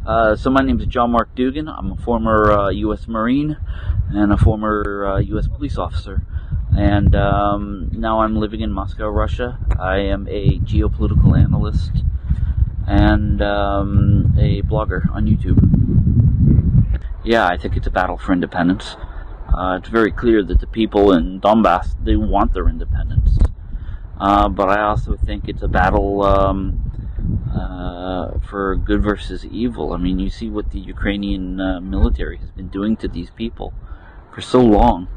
So my name is John Mark Dugan. I'm a former U.S. Marine and a former U.S. police officer. And now I'm living in Moscow, Russia. I am a geopolitical analyst and a blogger on YouTube. Yeah, I think it's a battle for independence. It's very clear that the people in Donbass, they want their independence. But I also think it's a battle for good versus evil. I mean, you see what the Ukrainian military has been doing to these people for so long.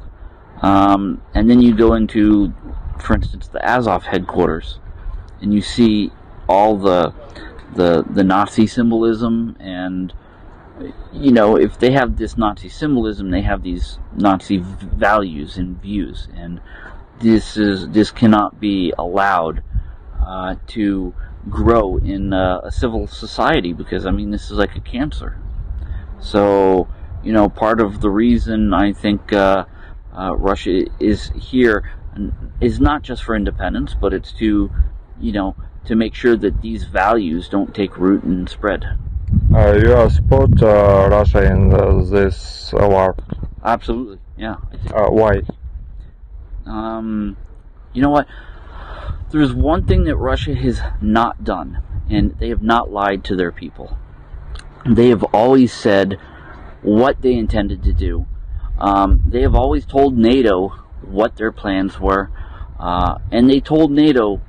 And then you go into, for instance, the Azov headquarters, and you see all the Nazi symbolism, and you know, if they have this Nazi symbolism, they have these Nazi values and views, and this cannot be allowed to grow in a civil society, because I mean, this is like a cancer. So, you know, part of the reason I think Russia is here is not just for independence, but it's to, you know, to make sure that these values don't take root and spread. You support Russia in this war? Absolutely, yeah. Why? You know what? There's one thing that Russia has not done, and they have not lied to their people. They have always said what they intended to do. They have always told NATO what their plans were, and they told NATO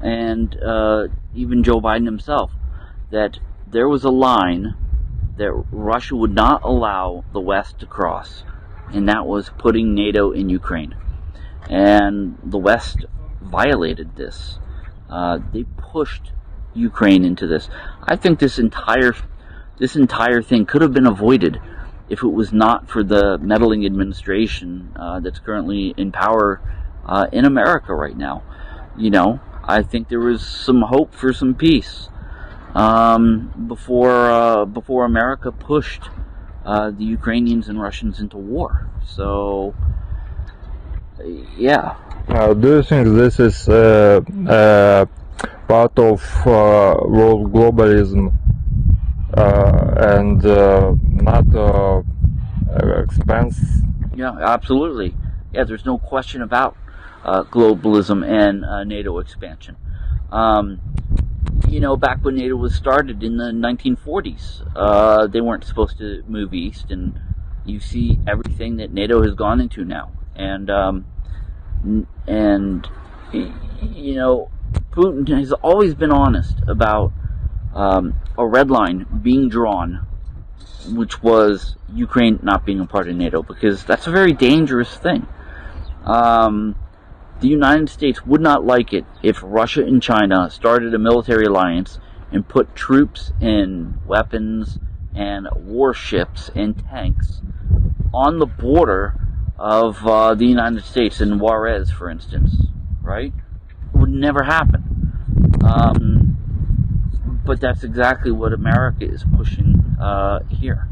and even Joe Biden himself that there was a line that Russia would not allow the West to cross, and that was putting NATO in Ukraine. And the West violated this. They pushed Ukraine into this. I think this entire thing could have been avoided if it was not for the meddling administration that's currently in power in America right now. You know, I think there was some hope for some peace before America pushed the Ukrainians and Russians into war. So, yeah. Do you think this is part of world globalism and not expense? Yeah, absolutely. Yeah, there's no question about globalism and NATO expansion. You know, back when NATO was started in the 1940s, they weren't supposed to move east, and you see everything that NATO has gone into now. And you know, Putin has always been honest about a red line being drawn, which was Ukraine not being a part of NATO, because that's a very dangerous thing. The United States would not like it if Russia and China started a military alliance and put troops and weapons and warships and tanks on the border of the United States in Juarez, for instance, right? It would never happen. But that's exactly what America is pushing here.